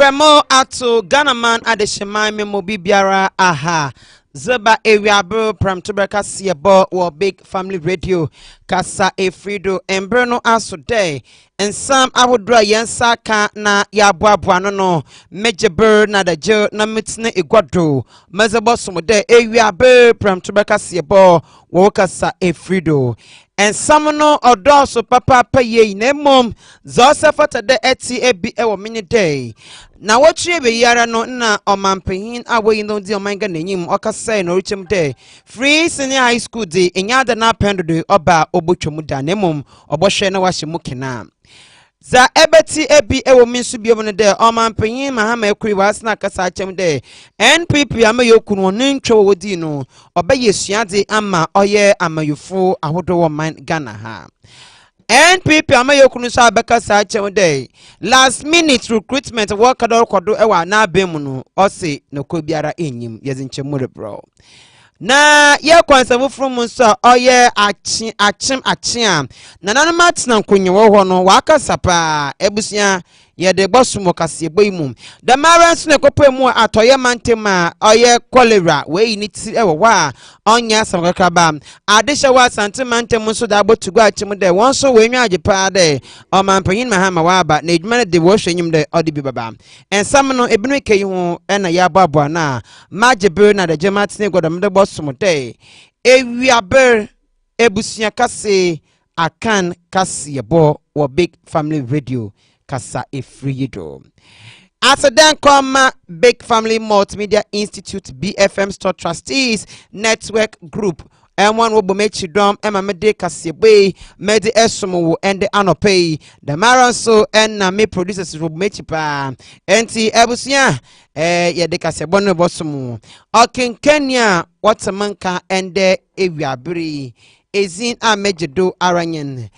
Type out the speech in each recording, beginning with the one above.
Bremo ato Ghana man adeshemai memo bibiara aha. Zeba ewiabu pram tuberka Kasebo wo big family radio kasa efrido embreno aso day and some awodra yensa ka na yaboaboa no mejeber na da je na mitne egwado mezebo somode ewiabu pram tuberka Kasebo wo kasa efrido and some no odoso papa paye na mom zosefata de eti ebi ewo mini day na wotwe be yara no na omampehin awoyi no di omanga nanyim okasai no richem day free senior high school day enyada na pendo de oba obotwemu da na mom obohwe na wahye mukena za ebeti ebi ewo minsu biom no de omampehin mahama ekuri wasna kasa achem de NPP amayokunu no ntwo wodi no obayesuade ama oye amayufo ahodo wo man Ghana ha NPP amayokunu so abeka sa achem de last minute recruitment work kodo ewa na abemu no ose no ko biara enyim yezinchemure bro na ye kwansafo from so oye achim na nanu matna nkonye wo ho no wakasa pa ebusia ye de bosumo Kasebo imum the marans ne kopemu atoye mantema oye cholera we ni ti ewo wa onya samkakaba adesha wa santimantem so da abotugo achim de won so we nwa ajepa de o mampanyin mahama wa ba na edwuma de wo hwenyim de odi bi baba ensam no ebinu keyi ho na ya boabo na majebe na de jematne godam de bosumo de ewiaber ebusia kase Akan Kasebo wo big family radio kasa efrido as a then come big family multimedia institute BFM store trustees network group and one will be dom Emma Mede Kasebo Mede Esomo and the Anopay the Maranso and me producers will make pa enti Abusua ye de Kasebo no bosomo Akan Kenya what a manka and the ewiabri ezin a mejedo aranyen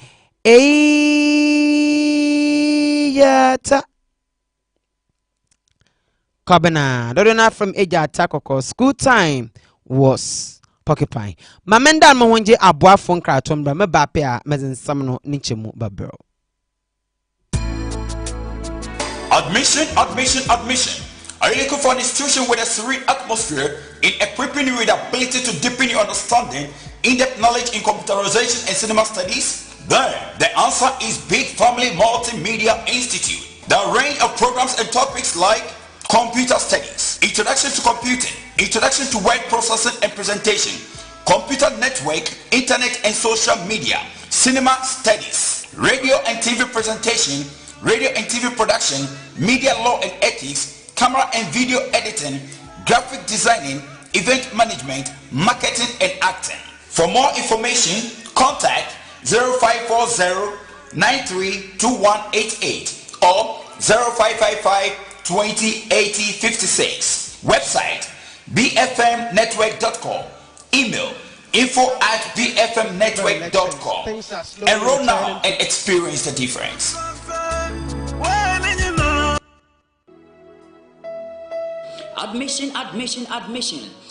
Yata Kabana Dodona from Ejata Koko school time was porcupine. Mamenda Mwonje abwa phone kratom ba mebapea mezen samno nichemu babro. Admission. Are you looking for an institution with a serene atmosphere in equipping you with the ability to deepen your understanding, in-depth knowledge in computerization and cinema studies? Then, the answer is Big Family Multimedia Institute. The range of programs and topics like computer studies, introduction to computing, introduction to word processing and presentation, computer network, internet and social media, cinema studies, radio and TV presentation, radio and TV production, media law and ethics, camera and video editing, graphic designing, event management, marketing and acting. For more information, contact 0540-932188 or 0555-208056. Website bfmnetwork.com. Email info@bfmnetwork.com. Enroll now and experience the difference. Admission.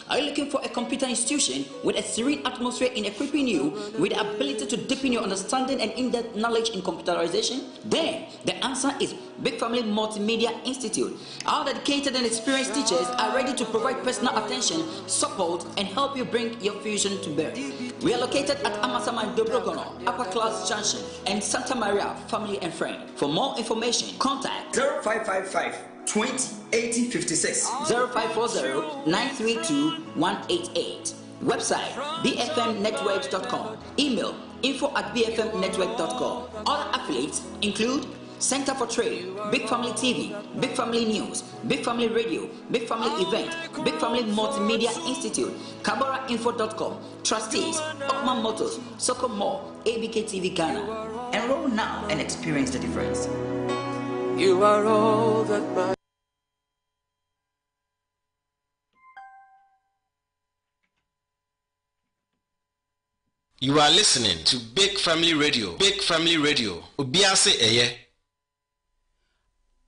Are you looking for a computer institution with a serene atmosphere in equipping you with the ability to deepen your understanding and in-depth knowledge in computerization? Then, the answer is Big Family Multimedia Institute. Our dedicated and experienced teachers are ready to provide personal attention, support, and help you bring your fusion to bear. We are located at Amasama Dobrogono, Upper Class Junction, and Santa Maria Family and Friend. For more information, contact 0555-208056 0540-932-188. Website bfmnetworks.com. Email info@bfmnetwork.com. Other affiliates include Center for Trade, Big Family TV, Big Family News, Big Family Radio, Big Family Event, Big Family Multimedia Institute, KabaraInfo.com, Trustees, Okman Motors, Soko Mall, ABK TV Ghana. Enroll now and experience the difference. You are all that matters. You are listening to Big Family Radio. Big Family Radio. Obiase eye.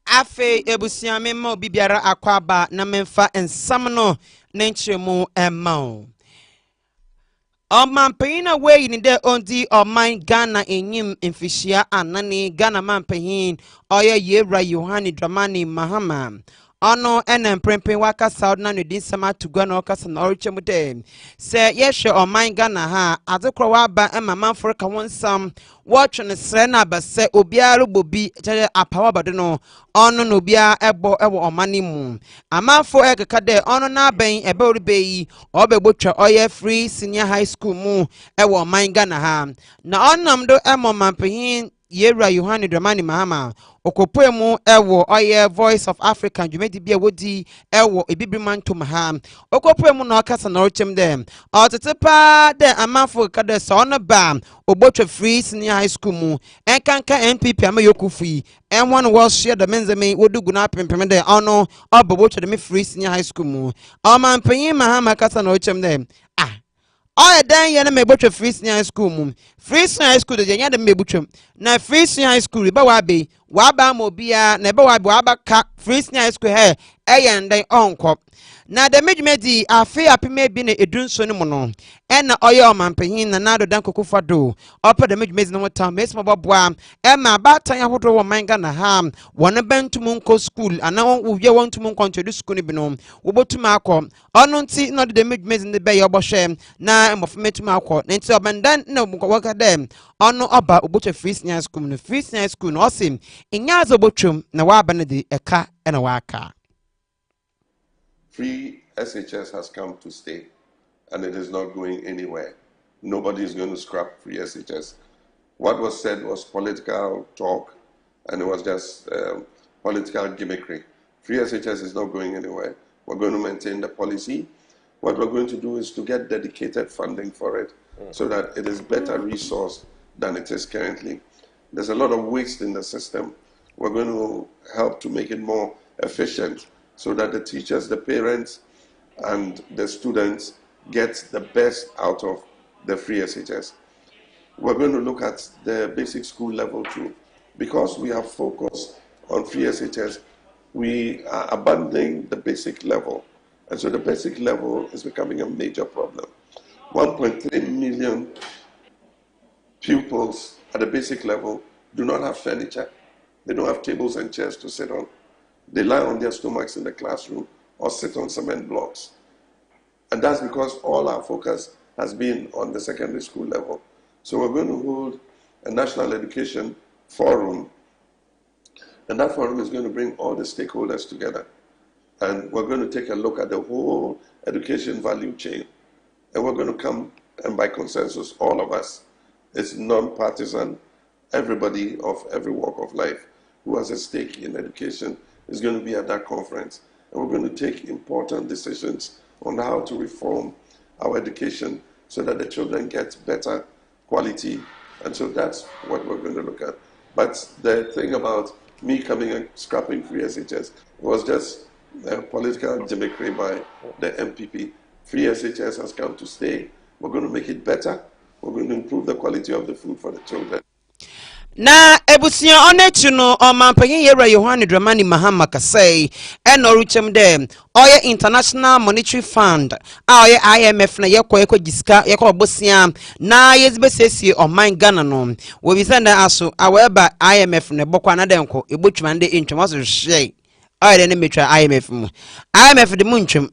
Afe ebusia memo bibiara akwaba na memfa ensam no nenchemu emma. Mampahina way in there on the or mine Ghana in him in Fishia and Nani Ghana Mampahin or Yebra Yohani Dramani Mahama. Ono ene prempin waka South na nudin sama to Ghana okas na orichemude. Say yes or mine Ghana ha adekro wa ba ema manfor ka won sam watch ne sre na ba se obiara bobi tele apawa bade no ono no bia ebo ewo omani mu amanfo ekeka de ono na ben ebe oribeyi obebotwa oye free senior high school mu ewo mine Ghana ha na onam do emo mampehin Yera Yohani Dramani Mahama Okopoemu ewo oye Voice of Africa Jumedi bia wodi ewo ebibriman to maham Okopoemu na okasa na ochem dem otetepa de amanfo kade so no ba obotwa free senior high school mu enkanka NPP amayoku free enwan wo share the menzeme wodugu na pempem de ono obotwa de me free senior high school mu Omampanyin Mahama kasa na ochem dem oh, then you may butcher free senior school mum. Free senior school, the Yada may butcher. Now, free senior school, Bawabi, Waba Mobia, never Waba cat, free senior school hair, and they own crop. Now, the Medimedi are fair up may be a dun sonomono, and the oil man pahin, another danko fado, upper the Medimedi no time, Miss Mababwam, and my bad time I would mind gonna harm, one a band to Munko school, and now we want to Munko to this Kunibinum, Ubo to Marco, or not see not the Medimedi in the bay of Boshem, now I'm of Metumarco, and so then no work at them, or no about Ubucha free senior school, no sim, in Yazo Butchum, Nawabanadi, a car and a waka. Free SHS has come to stay, and it is not going anywhere. Nobody is going to scrap free SHS. What was said was political talk, and it was just political gimmickry. Free SHS is not going anywhere. We're going to maintain the policy. What we're going to do is to get dedicated funding for it so that it is better resourced than it is currently. There's a lot of waste in the system. We're going to help to make it more efficient, so that the teachers, the parents, and the students get the best out of the free SHS. We're going to look at the basic school level too. Because we have focused on free SHS, we are abandoning the basic level. And so the basic level is becoming a major problem. 1.3 million pupils at the basic level do not have furniture. They don't have tables and chairs to sit on. They lie on their stomachs in the classroom or sit on cement blocks. And that's because all our focus has been on the secondary school level. So we're going to hold a national education forum. And that forum is going to bring all the stakeholders together. And we're going to take a look at the whole education value chain. And we're going to come, and by consensus, all of us, it's non-partisan, everybody of every walk of life who has a stake in education is going to be at that conference. And we're going to take important decisions on how to reform our education so that the children get better quality. And so that's what we're going to look at. But the thing about me coming and scrapping free SHS was just political gimmickry by the MPP. Free SHS has come to stay. We're going to make it better. We're going to improve the quality of the food for the children. Na ebusia onechi no Omampanyin Yera Yohani Dramani Mahama kasei eno richem dem oye International Monetary Fund oye IMF na yeko jiska yeko bosia na yezibesesi oman Ghana no we bi send aso aweba IMF ne bokwa na denko ebotwumande ntwom aso hye oye ne metwa IMF mu IMF de mu ntwom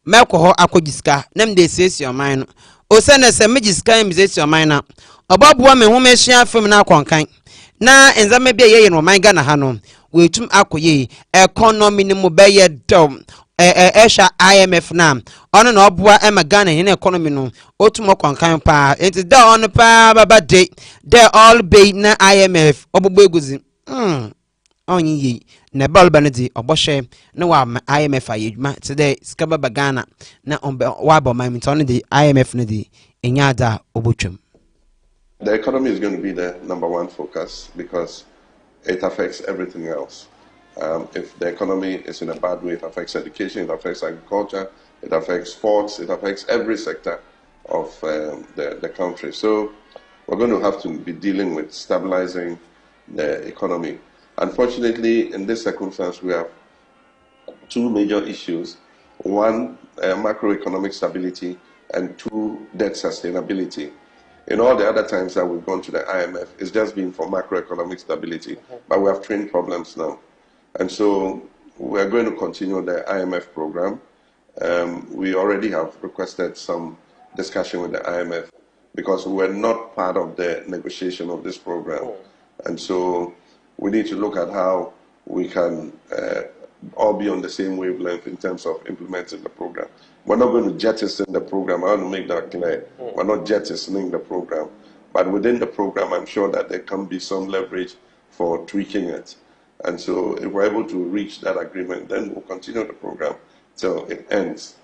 meko ho akojiska nem de sesi oman no o send se mejiska em sesi oman na obabuwa me ho mehia afem na akonkan na enzame bia ye no man Ghana ha no wetum akoye economy ni mo beye dom esha IMF na ono na oboa ema Ghana hin economy no otum okonkan pa enti da ono pa baba de all be na IMF obogbo eguzi onyi yi na balba ne di oboshe na wa IMF ayeduma today skaba Ghana na wa bo man mi on di IMF ne di enyada obotwam. The economy is going to be the number one focus because it affects everything else. If the economy is in a bad way, it affects education, it affects agriculture, it affects sports, it affects every sector of the country. So we're going to have to be dealing with stabilizing the economy. Unfortunately, in this circumstance, we have two major issues. One, macroeconomic stability, and 2, debt sustainability. In all the other times that we've gone to the IMF, it's just been for macroeconomic stability. But we have twin problems now. And so we're going to continue the IMF program. We already have requested some discussion with the IMF because we were not part of the negotiation of this program. And so we need to look at how we can all be on the same wavelength in terms of implementing the program. We're not going to jettison the program. I want to make that clear. We're not jettisoning the program. But within the program, I'm sure that there can be some leverage for tweaking it. And so if we're able to reach that agreement, then we'll continue the program till it ends.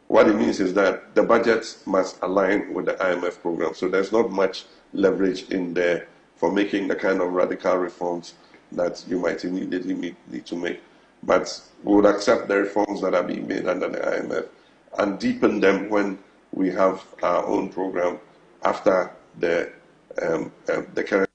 What it means is that the budget must align with the IMF program. So there's not much leverage in there for making the kind of radical reforms that you might immediately need to make. But we would accept the reforms that are being made under the IMF and deepen them when we have our own program after the current.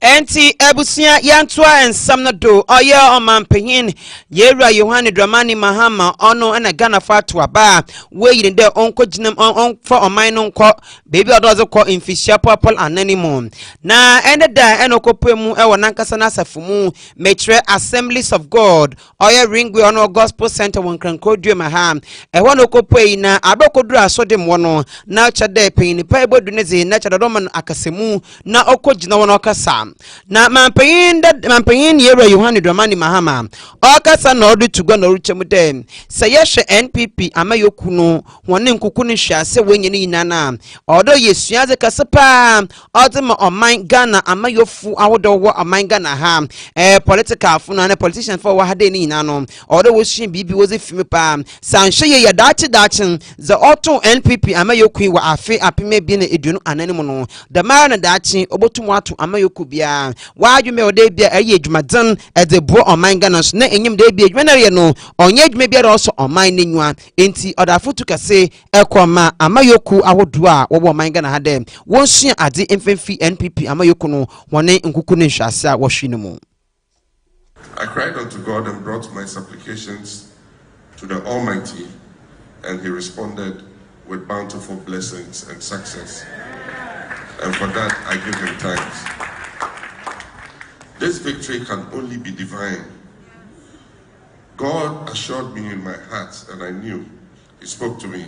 Enti Abusua yantua ensam na do oye omampanyin yewura Yohane Dramani Mahama ono na Ghana fatu aba we yin de onko ginam on for oman no nko baby odozo ko infisia popol ananimo na ende da enokopemu e wonankasa na asafumu metre Assemblies of God oye ringwe ono Gospel Center won krankrodue maha e wono kopui na adokoduru asodem wono na chade peni pa ebodu neze na chadoman akasemu na okogina wono kasa na mampanyin yewura Yohane Dramani Mahama okasa na odu tugo na ruchemu dem sayeshe NPP amayoku no wone nkuku ne hwase wenyene yinana odo yesuaze kasepa odema oman Ghana amayofu awodo wo oman Ghana ha political fu na politician for wa hade ni yinano odo wo hyin bibi wo ze fimi pa sanhye ye dachi ze oto NPP amayoku wa afi apime bi na eduno ananimo no the man na dachi obotum atu amayoku bia waju me ode bia aye adwumadan ede bo oman Ghana so na enyim de bia adwumanare no onye adwuma bia also oman nenwa enti odafotu kase ekoma amayoku awodo a wo oman Ghana ha dem wonsua ade mfemfi NPP amayoku no wone nkuku ne hwase a wo hwene mu. I cried unto God and brought my supplications to the Almighty, and He responded with bountiful blessings and success. And for that, I give Him thanks. This victory can only be divine. God assured me in my heart, and I knew. He spoke to me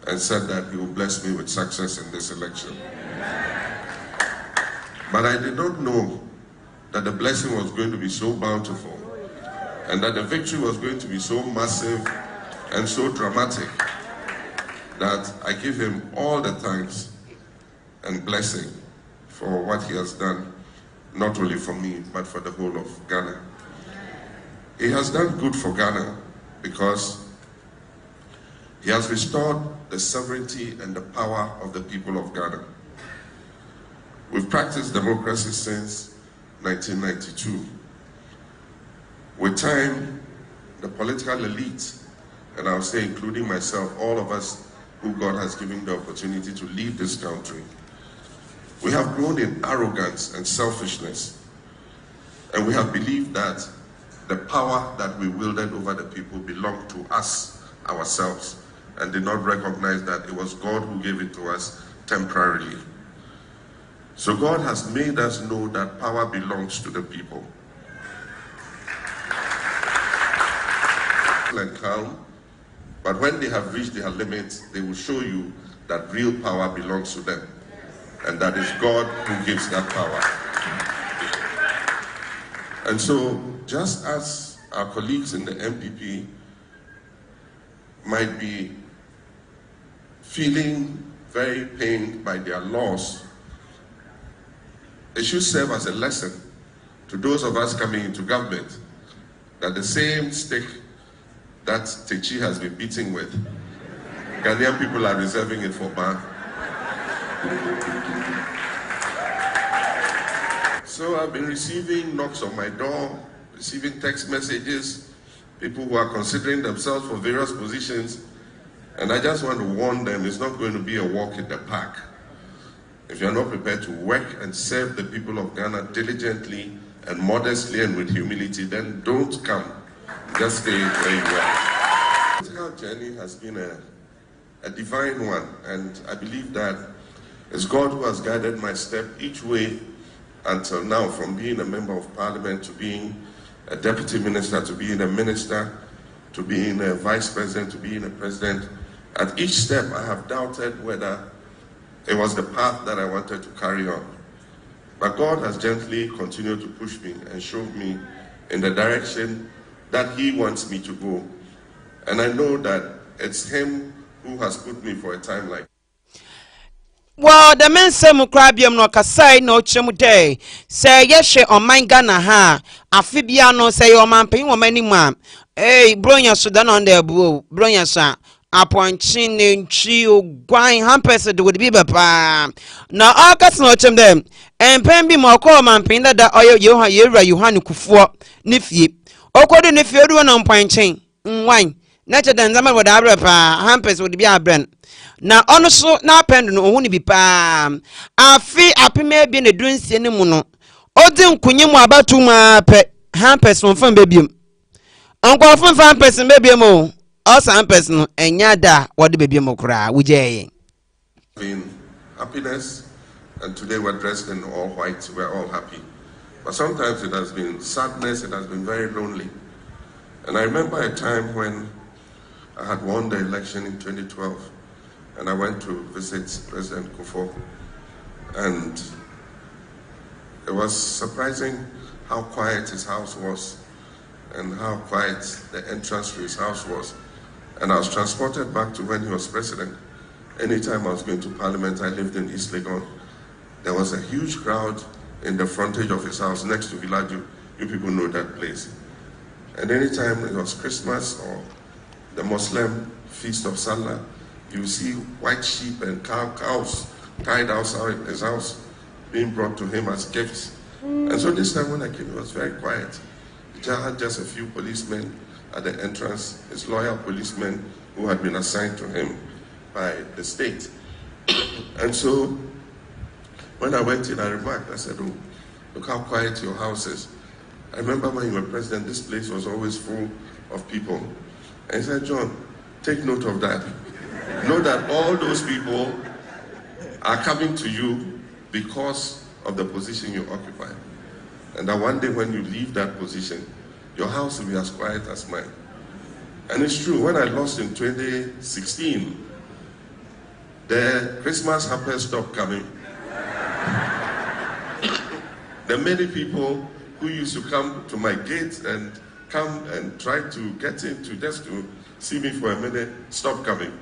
and said that He will bless me with success in this election. But I did not know that the blessing was going to be so bountiful and that the victory was going to be so massive and so dramatic that I give Him all the thanks and blessing for what He has done, not only for me, but for the whole of Ghana. He has done good for Ghana because He has restored the sovereignty and the power of the people of Ghana. We've practiced democracy since 1992. With time, the political elite, and I'll say including myself, all of us who God has given the opportunity to lead this country, we have grown in arrogance and selfishness, and we have believed that the power that we wielded over the people belonged to us, ourselves, and did not recognize that it was God who gave it to us temporarily. So God has made us know that power belongs to the people. And calm, but when they have reached their limits, they will show you that real power belongs to them. And that is God who gives that power. And so, just as our colleagues in the MPP might be feeling very pained by their loss, it should serve as a lesson to those of us coming into government that the same stick that Techi has been beating with, Ghanaian people are reserving it for Ban. So I've been receiving knocks on my door, receiving text messages, people who are considering themselves for various positions, and I just want to warn them, it's not going to be a walk in the park. If you're not prepared to work and serve the people of Ghana diligently and modestly and with humility, then don't come. Just stay where you are. Political journey has been a divine one, and I believe that it's God who has guided my step each way until now, from being a member of parliament to being a deputy minister, to being a minister, to being a vice president, to being a president. At each step, I have doubted whether it was the path that I wanted to carry on. But God has gently continued to push me and showed me in the direction that He wants me to go. And I know that it's Him who has put me for a time like. Well, the men say Mukrabium no Kasai no Chemude. Say yes, on my Ghana ha. Afibiano say your man paying or many man. Hey, Bronya Sudan on the boo, Bronya sa. Upon chin in chio, gwine hampers would be papa. Now, all cats no chem them. And pen be more call man pin that oil you ha yera you hanu kufu nifi. According if you do an point chain, wine. Nature than zaman would have hampers would be a brand. Na ono so na pendo no huni bi pa afi apime bi na dunsi ne mu no odi nkunyimu abatu ma pe hampers won fan bebiem onko fan hampers bebiem o osa hampers no enya da wode bebiem kura wuje happiness, and today we're dressed in all white. We're all happy, but sometimes it has been sadness. It has been very lonely. And I remember a time when I had won the election in 2012. And I went to visit President Kufuor, and it was surprising how quiet his house was and how quiet the entrance to his house was. And I was transported back to when he was president. Anytime I was going to Parliament, I lived in East Legon. There was a huge crowd in the frontage of his house next to Villaju. You people know that place. And anytime it was Christmas or the Muslim feast of Salah, you see white sheep and cows tied outside his house being brought to him as gifts. And so this time when I came, it was very quiet. He had just a few policemen at the entrance, his loyal policemen who had been assigned to him by the state. And so when I went in, I remarked, I said, oh, look how quiet your house is. I remember when you were president, this place was always full of people. And he said, John, take note of that. Know that all those people are coming to you because of the position you occupy. And that one day when you leave that position, your house will be as quiet as mine. And it's true, when I lost in 2016, the Christmas hampers stopped coming. There are many people who used to come to my gate and come and try to get into just to see me for a minute, stop coming.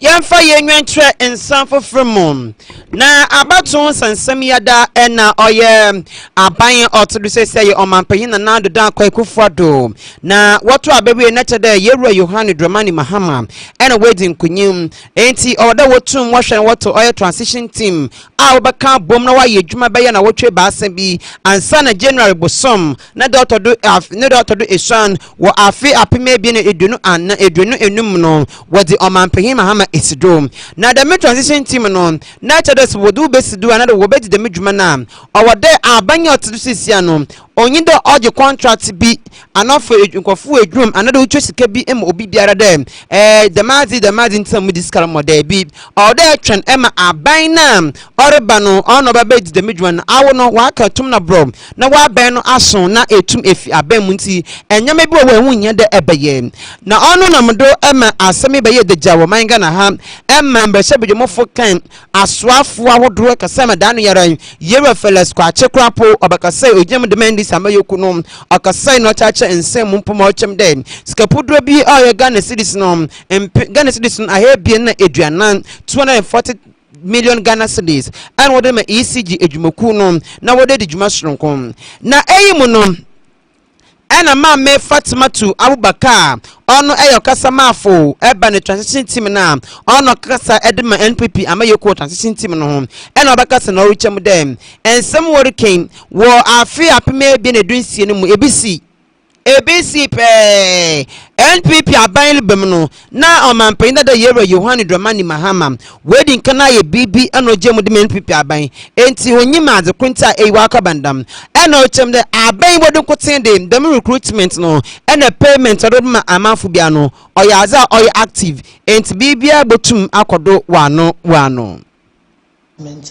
Yamfa yenwentre ensanfo fremum na abaton sansam yada ena oye aban otoduse say omanpanyin na nado dan kwakufuado na woto abewe na chede yewura Yohane Dramani Mahama ena wedding kunyim enti oda wotum wohwe woto oye transition team a obeka bom na waye dwuma be na wotwe baasa bi ansa na January bosom na do otodo esan wo afi apime bi na edunu enum no wodi omanpanyin Mahama esidom na the transition team no na chades wodu besidu another wo bedi the midjuma na owode abanye otudusisia no onyido oje contract bi anofo nkofo edrum another uche sika bi em obi biara dem the mazi ntam diskal model bi ode twen ema aban na oreba no ono ba bedi the midjuma na awo no wa ka tum na bro na wa ban no aso na etum efi aban mu nti enyame bi wo hu nya de ebeye na ono na mdo ema asemi beye de jawo manga na ha emma mbese mofo kan aswafo ahodoro kasema danu yaran yero feles kwa chekrapo obakase ojem de mendi samayoku no akasai no chacha ensem mpoma ochem den skapudro bi oye Ghana cedis no Ghana cedis no ahebie na eduanan 240 million Ghana cedis and wode ma ECG edwumaku no na wode de dwuma soronkom na eyimu no ena ma me Fatima tu Abubakar ono eyo kasa mafo eba ne transition team na ono kasa edema NPP amayoko transition team no ena obakasa na orichem dem ensem working wo afi apime bi na dunsie no mu ebisi ABC pe NPP aban bemno na omanpen da yero Yohani Dramani Mahama wedding kana ye bibi anoje mu de NPP aban enti onyima ade kwinta ewa akabandam ena ochem de aban wodu koten de dem recruitment no ena payment odoma amanfo bia no oyaza oy active enti bibia botum akodo wano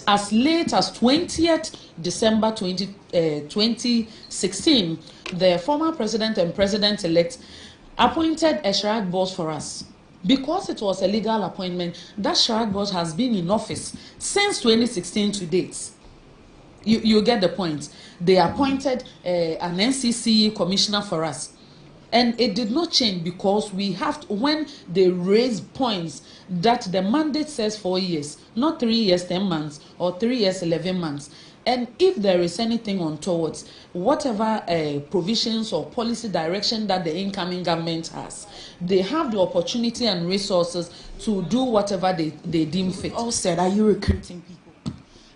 as late as 20th December 2016, the former president and president-elect appointed a Sharad boss for us. Because it was a legal appointment, that Sharad boss has been in office since 2016 to date. You get the point. They appointed an NCC commissioner for us. And it did not change because we have to, when they raise points that the mandate says 4 years, not 3 years, 10 months, or 3 years, 11 months. And if there is anything untoward, whatever provisions or policy direction that the incoming government has, they have the opportunity and resources to do whatever they deem fit. All said, are you recruiting people?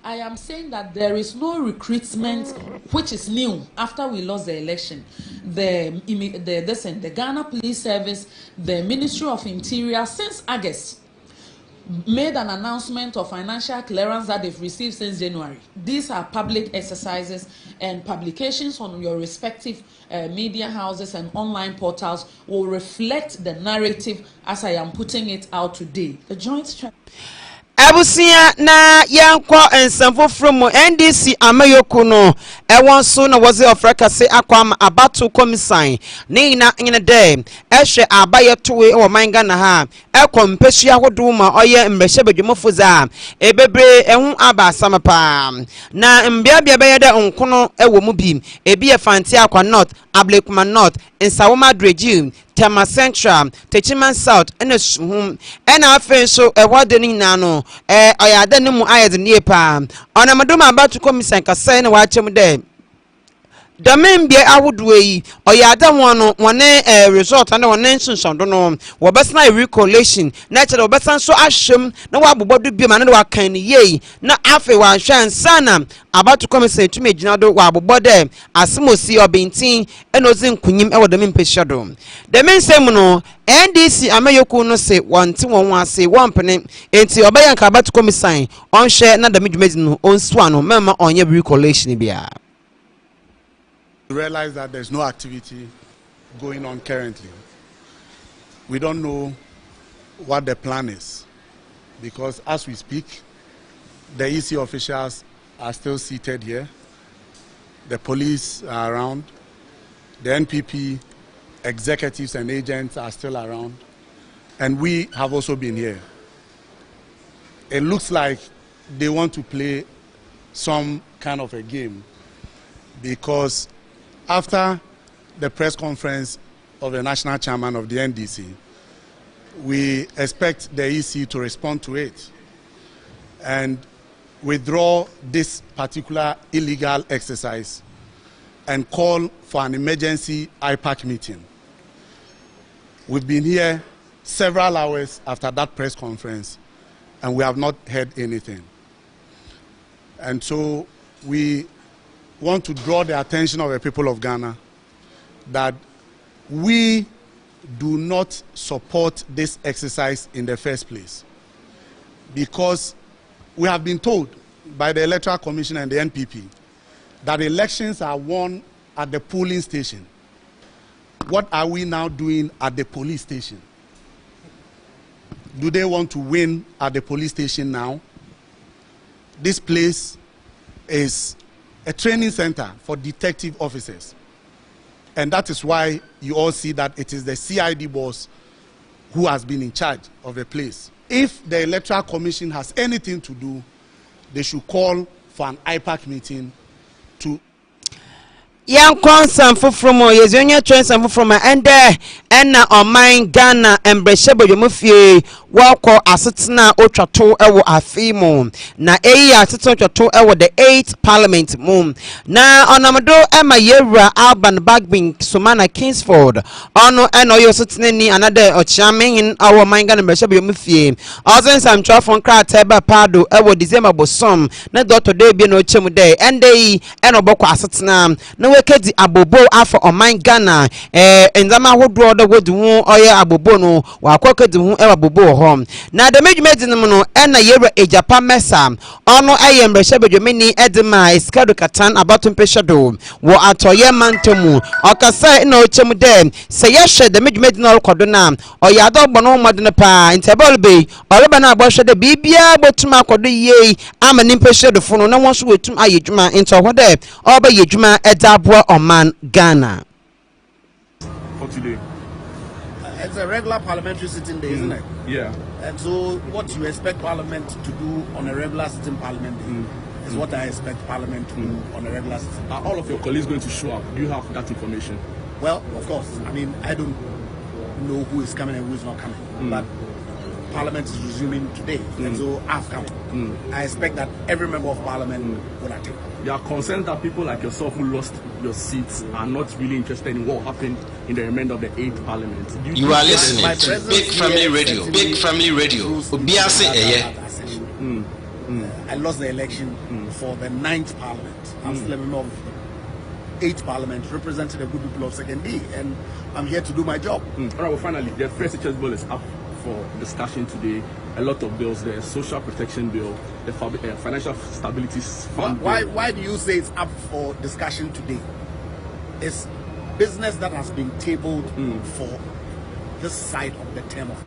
I am saying that there is no recruitment which is new after we lost the election. The Ghana Police Service, the Ministry of Interior, since August, made an announcement of financial clearance that they've received since January. These are public exercises, and publications on your respective media houses and online portals will reflect the narrative as I am putting it out today. The joint Abusua na yankwa ensamfo from NDC amayoko no ewon so na woze ofraka se akwam abatu komisan ne na nyene de ehwe abaye towe o manga na ha ekompesua hodo ma oye mbrehye bedwemofo za ebebre ehun aba samapa na mbiabia beye de onkono ewo mu bi ebi e fanti akwa north ablekuma north nsawoma drejim Tema Central, Techiman South, and a home, and our friends so a wardening nano, I had mu eyes in near palm. On a maduma about to come and say, and watch him there. The men be I would way, or ya don't one resort and one nation, don't know, what best my recollection, natural best so asham, no one would be man, what can ye, not after one shan sana, about to come and say to me, Janado, wabble body, as Mosi or Bintin, and was in Kunim or the Mimpe shadow. The men say, no, NDC, Amayoko no say 1 2 1 say 1 penny, until your bayan about to come sign, on share not the midmazin, on swan, member on your recollection. Realize that there's no activity going on currently. We don't know what the plan is because as we speak, the EC officials are still seated here. The police are around. The NPP executives and agents are still around. And we have also been here. It looks like they want to play some kind of a game because after the press conference of the national chairman of the NDC, we expect the EC to respond to it and withdraw this particular illegal exercise and call for an emergency IPAC meeting. We've been here several hours after that press conference and we have not heard anything. And so we want to draw the attention of the people of Ghana that we do not support this exercise in the first place because we have been told by the Electoral Commission and the NPP that elections are won at the polling station. What are we now doing at the police station? Do they want to win at the police station now? This place is a training center for detective officers. And that is why you all see that it is the CID boss who has been in charge of the place. If the Electoral Commission has anything to do, they should call for an IPAC meeting to Young Consan from Yezonia Transam from and there and on mine Ghana and Breshebo Mufie walk asitna otrato ewo afimo na asitna otrato ewo the 8th Parliament moon na onamado ema yewra Alban Bagbin Sumana Kingsford ono eno yo sitneni another ochiamen our mine Ghana Breshebo Mufie ozen sam trafon krateba pado ewo December bosom na Dr. Debi no chemu day and they eno boko asitna na kedi abobo afọ oman Ghana enzama hodo do wodi hu oye abobo no wa kedi hu abobo ho na de medwumedi no na yewra ejapa mesa ono aye mbrehye bedwemeni edema iskado katan abato mpehyedo wo atoye mantomu okasa na ochem de se yehwe de medwumedi no rekodo na oye adogbo no modne pa intebolbe oreba na agbohwe de bibia botuma akodo ye amani mpehyedo fono na wonso wetum ayedwuma into hode oba yedwuma edabo oman Ghana. For today. It's a regular parliamentary sitting day, isn't it? Yeah. And so what you expect Parliament to do on a regular sitting Parliament day is what I expect Parliament to do on a regular sitting. Are all of your colleagues going to show up? Do you have that information? Well, of course. I mean, I don't know who is coming and who is not coming. But Parliament is resuming today, and so I've come. I expect that every member of Parliament will attend. You are concerned that people like yourself who lost your seats are not really interested in what happened in the remainder of the 8th Parliament. You are listening to Big Family Radio. Big Family Radio. I lost the election for the 9th Parliament. I'm still a member of the 8th Parliament, representing the good people of 2nd D, and I'm here to do my job. All right, well, finally, the first HS bill is up for discussion today. A lot of bills, the social protection bill, the financial stability fund. Why do you say it's up for discussion today? It's business that has been tabled for this side of the term of.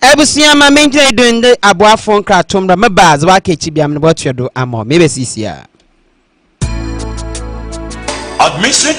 Abusua ma menje doing the abuafo nkratomra mebaz wa kechi biam no botuedo amo mebe sisia. Admission.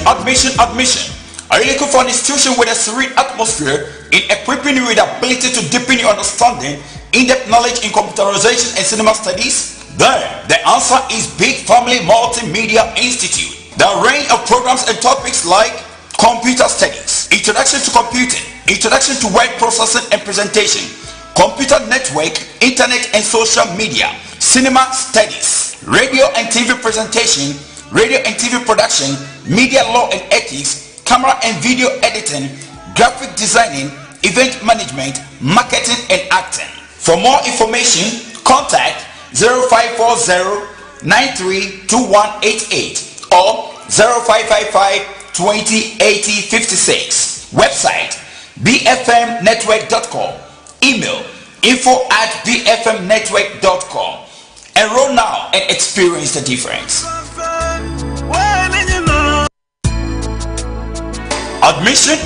Are you looking for an institution with a serene atmosphere in equipping you with the ability to deepen your understanding, in-depth knowledge in computerization and cinema studies? Then, the answer is Big Family Multimedia Institute. The range of programs and topics like computer studies, introduction to computing, introduction to word processing and presentation, computer network, internet and social media, cinema studies, radio and TV presentation, radio and TV production, media law and ethics, camera and video editing, graphic designing, event management, marketing and acting. For more information, contact 0540-932188 or 0555-208056. Website bfmnetwork.com. Email info@bfmnetwork.com. Enroll now and experience the difference. Admission.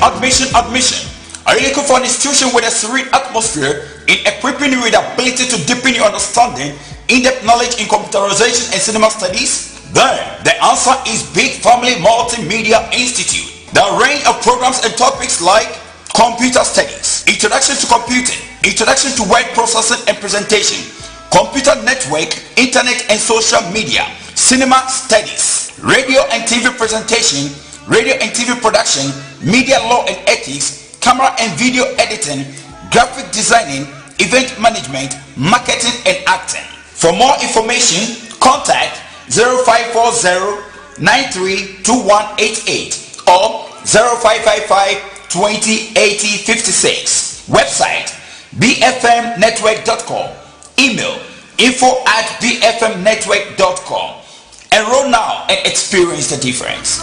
Are you looking for an institution with a serene atmosphere in equipping you with the ability to deepen your understanding, in-depth knowledge in computerization and cinema studies? Then, the answer is Big Family Multimedia Institute. The range of programs and topics like computer studies, introduction to computing, introduction to word processing and presentation, computer network, internet and social media, cinema studies, radio and TV presentation, radio and TV production, media law and ethics, camera and video editing, graphic designing, event management, marketing and acting. For more information, contact 0540-932188 or 0555-208056. Website bfmnetwork.com. Email info@bfmnetwork.com. Enroll now and experience the difference.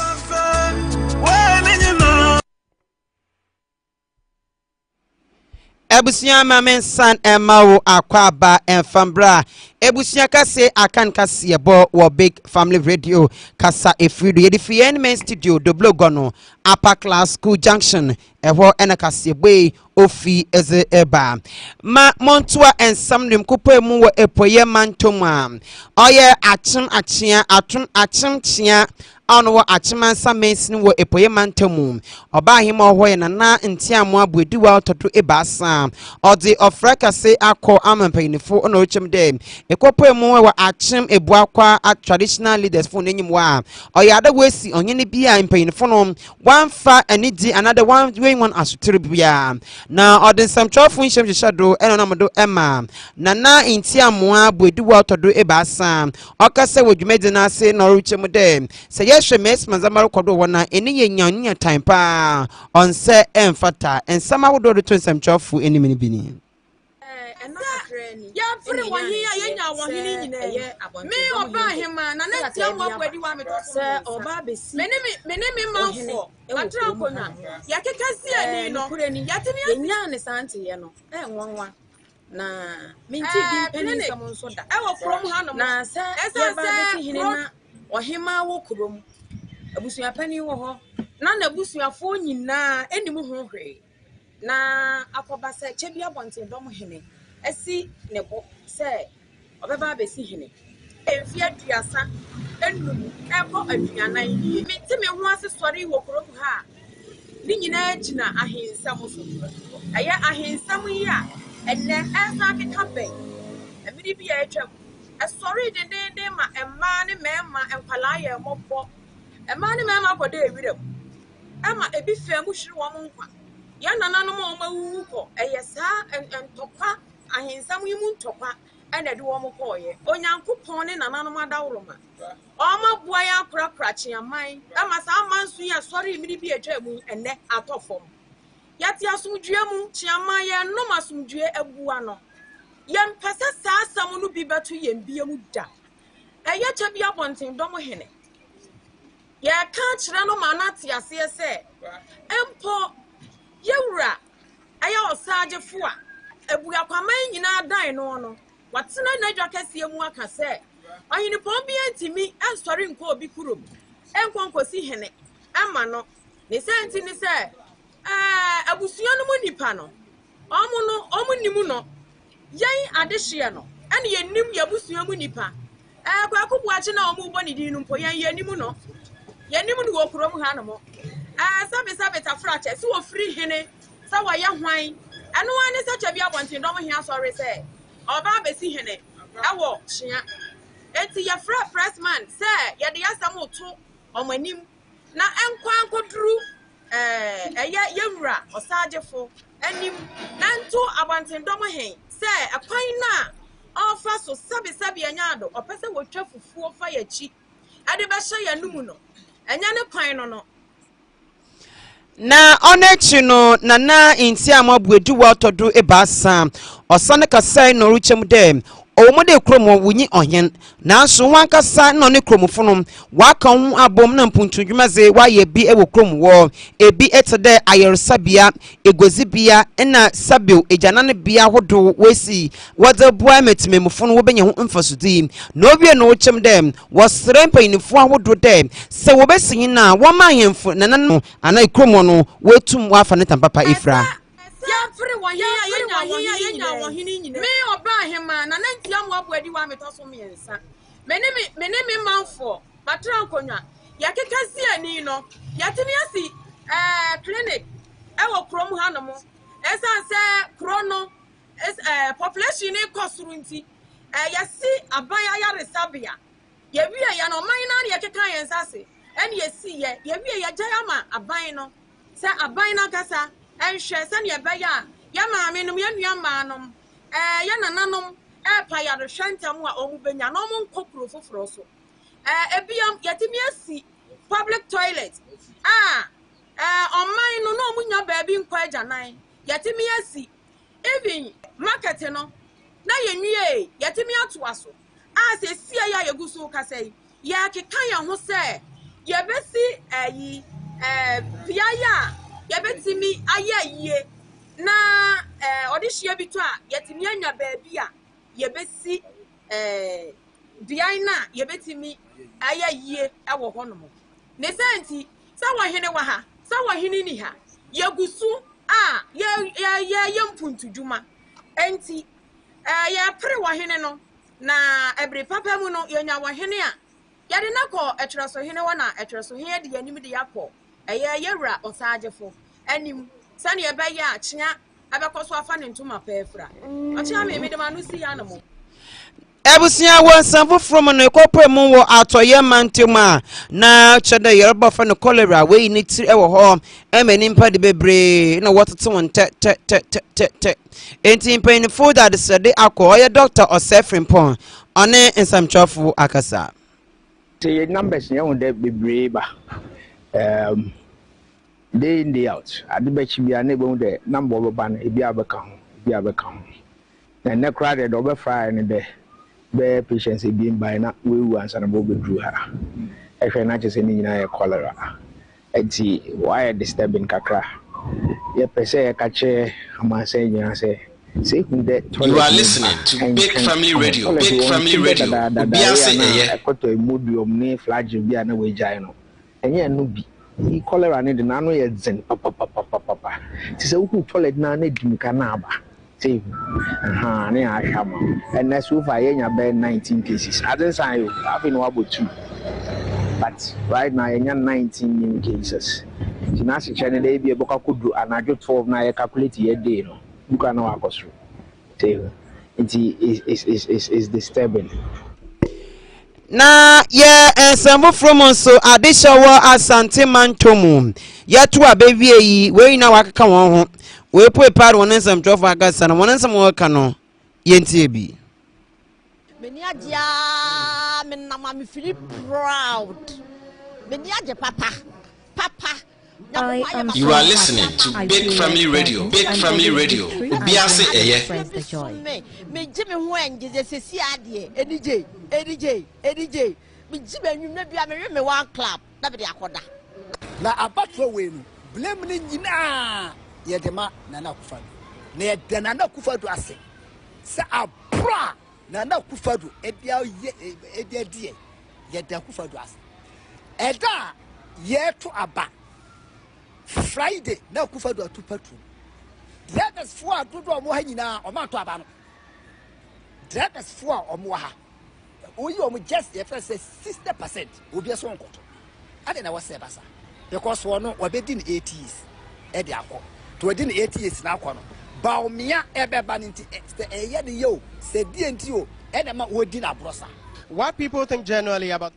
Abusua ma mensan emawo akwaba enfambra Abusua kase Akan Kasebo wo Big Family Radio kasa efrido yedifie men studio do blogono upper class school junction eho ena Kasebo ofi eze eba ma montua ensamnim kopa mu wo epoye mantoma oye achim chia ano wo achimansa mensin wo epoye mantamu oba hima hoye na ntiamu abuediwa ototo ebasa odi ofraka se akọ amampanyinfo ono ochem dem ekopo mu wo achim ebuakwa traditional leaders fo nenyim wa oyada wesi onyene bia mpanyinfo no wanfa anidi another one way one asutiri bia na odi samtwofo nshem hyehado eno namodo ema na ntiamu abuediwa otodo ebasa okase wodwumedi na ase no ochem dem se Mes Manzamaro Kodo wana eni yenya time pa on se enfata and sama wodo to some chofu any mini bini. ya free wa hia yenya wo hini nyina me oba hema na na tia mo abodi wa me to se oba besi me ne manfo patra konya ya kekasi ani no ya timi enya ne sante ye no nwanwa na minti di peni sam nso da e wo krom ha no na se ye ba besi hini na ohema wo krom abusua pani wo ho na abusuafo nyina enim ho hwe na akoba se chebi abonte dom hene esi ne bo se obeba besi hene emfi aduasa enum eko aduanan yi me ti me ho ase sori wo krom ha ni nyina gina ahensam so eye ahensam yi a enne esa keka ben emiri bi ya atwam esori dendenden ma emma ne mema enkwala ye mobo emma ne mema kodo ewirem ama ebi fam hwiri wo nkwa ya nananom o mawu ko eyesa entokwa ahensam yi mu ntokwa ene de wo mko ye onyankopon ne nananom adawroma o mabua ya akrakra chiaman ama sa amansu ya sori miri bi atwamu enne atofom yati asumdue mu chiaman ye no masumdue abua no yem pese sa asam no bi beto yem biemu da eye cha bi abonten dom hene ya ka kire no manati ase ese empo yewura aya osagefo a ebua kwaman nyina dan no watena na dwa kase mu aka se ohini pombi antimi ensori nko obi kurom enkonkosi hene ama no ne senti ni se abusua no mu nipa no omu no yen adehye no ene yenim yabusua mu nipa kwakubu achi na omu bo ne din no mpo yen yenim no wo kurom ha no mo sabe tafrache si wo free hene sa wa ye hwan eno ane sa cha bia bontin dom hia sorry say oba besi hene ewo hia enti ye freshman say ye de yasam oto omanim na enkwa ankoduru yewura osagefo anim na nto abantin dom hen say akwan na ofa so sabe anyado opese wotwa fufuo fa yachi ade be hye ya numu no enya ne kwan no na onechi no nana inti amabuedu wa otodo ebasa osane kasai no ruchem dem omude kromo wunyi ohyen nanso wankasa no ne kromfo no waka hu abom na mpuntudwumaze waye bi ewo krom wo ebi etede ayersabia egozibia na sabio ejanane bia hodo wesi wada bua metimemfo no wobenye ho mfasudi na owie no chem dem wasrempa inifo ahodo dem se wobesin na woma hemfo nanano ana kromo no wetum wafa ne tampapa ifra ya free wa yenya wo hini nyina me oba hema na nanti am abuadi wa metoso miensa me manfo patra konwa ya kekasi ani no ya timi asi clinic ewo krom ha no mo esan se krono population ni kosuru nti ya si abaya ya resabia ya wi ya no man na ya keka yensa se eni ya si ya wi ya jaya ma aban no se aban na kasa enhwe se ne beya ya maame num ya nua maanom ya nananom pa ya rehwantam a omu benya no mu nkokuro foforo so ebiam yatimi asi public toilet online no no mu nya baabi nkwa ajanan yatimi asi even market no na yenwie yatimi atoaso se sia ya yeguso kasai ya kekan ya ho se yebesi biaya yebetimi ayeye na odihye bitu a yetimi anya baabi a yebesi biana yebetimi ayeye ewo honom ne senti sa wahene wa ha sa wahene ni ha yegusu ye mpuntudwuma enti ye pre wahene no na ebre papa mu no yenya wahene a yade nakọ etreso hene wa na etreso hene de yanim de yakọ yewura osagefo anim sane ye be ya achia abekoso afa ne ntoma pefra achia me de manu si ya no Abusua wonsanfo from no ekopre mu wo atoye mantema na chede yerba fa no cholera we ni ti ewo ho emani mpa de bebre na wotete won te enti pen food that sede akoye doctor osefrimpon one ensamchofo akasa say numbers ye won de bebre ba day in day out ade ba chi bia na be won de number obo ba na e bia abeka ho na ne kra de do be fry ne be patients being by na we answer na bo be dru ha ehwe na chese ni nyina ye cholera enti why disturbing kakra ye pese ye kache amase nyina say you are listening to Big Family Radio. Big Family Radio. Obiase eye. Ekoto emodium ni flagell bia na we jai no. Enye no bi. He cholera ni de na no ye zen papa. Ti se wuku toilet na na dim ka na aba. See. Ne ahama. And na so far ye nya be 19 cases. Aden san yo. Afi no abo 2. But right now ye nya 19 new cases. Ti na se chene dey bi e boka kudu anajo 12 na ye calculate ye day no. You can walk us through. It is disturbing. Na and some from so adishawa asante mantomu. Yatu a baby yi we na waka won ho. We put part one and some drop agas and one and some work no. Yenti bi. Meni adia me na ma me feel proud. Meni adia papa. You are listening to Big Family Radio. Big Family Radio. Obiase eye. Me jimi ho enje sesi ade edj me jibe nwum na bia me one club na be de akoda na abatro we no blame ni nyina ye de ma na na kufa na ye de na kufa do ase se abra na kufa do e bia ye de ye de kufa do ase eda ye to aba Friday na kufa do atu patru drivers for adodo omo ha nyina o ma to aba no drivers for omo ha oyi omo just ye first 60% obi so nkoto ade na wase basa because wono obedi in 80s e de akọ to odi in 80s na akọ no ba omia ebe ba nti eye de yo se die nti o e de ma odi na brosa. What people think generally about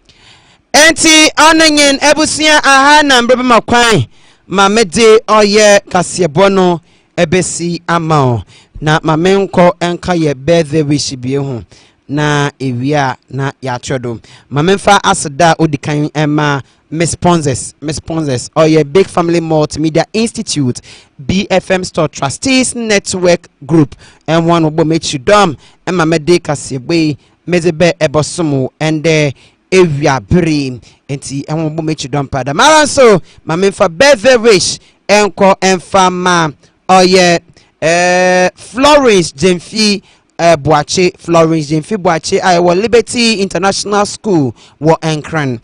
Enti onenyen Abusua aha na mbrebe makwan mamede oye Kasebo no ebesi ama na mamenko enka ye birthday wish bie ho na ewia na ya chodo mamemfa aseda odikan ema Miss Ponzes oye Big Family Multimedia Institute BFM Store Trustees Network Group and one obo mechudom ema mede Kasebo mezebe ebosomo ende ewia bri enti enwo bo mechudom pada maranso mamemfa birthday wish enko enfama oye Florence Jemfi Buache I was Liberty International School wo Akan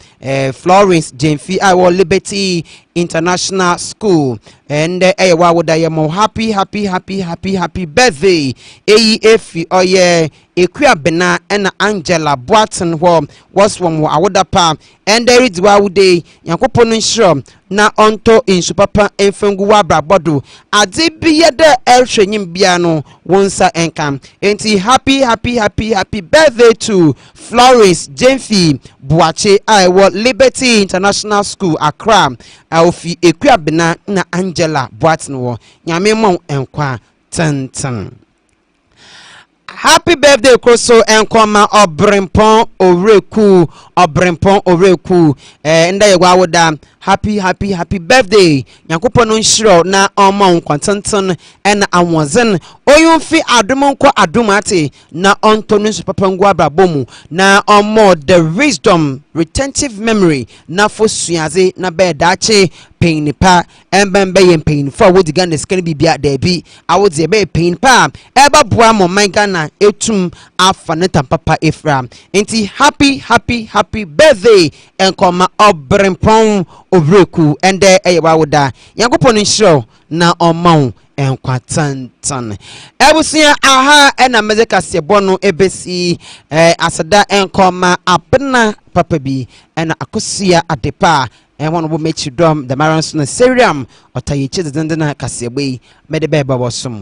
Florence Jemfi I was Liberty International School and wa woda ye mo happy birthday efi oye ekua bena na Angela Boaten ho was one awoda pa and there is wa wude yankopon nshro na onto insu papa enfengu wa brabodo ade biye de elhwenyim bia no wonsa enkam enti happy birthday to Florence Jemfi Buache I was Liberty International School Accra ofi ekua bena na Angela Boaten wo nyame mo enkwa tantan. Happy birthday Koso enkoma obrempon oreku nda yegwa woda happy birthday yakopon no nshiro na oma nkwantantan ena anwozen oyunfi adomonko adomate na ontonu supapangwa abrabomu na omo the wisdom retentive memory na fosuaze na bedache pain pa embembe yen pain for wodi Ghana scan bibia debi awodi ebe pain pa eba boa mo man Ghana etum afa neta papa Efra enti happy birthday enkoma obrempon obreku ende eyewa woda yakopon nshiro na omau enkwatantan Abusua aha ena meze Kasebo no ebesi asada enkoma apena papa bi ena akosia adepa one will make you dumb the marans na serium or tayi children Kasebo mede beba wasum.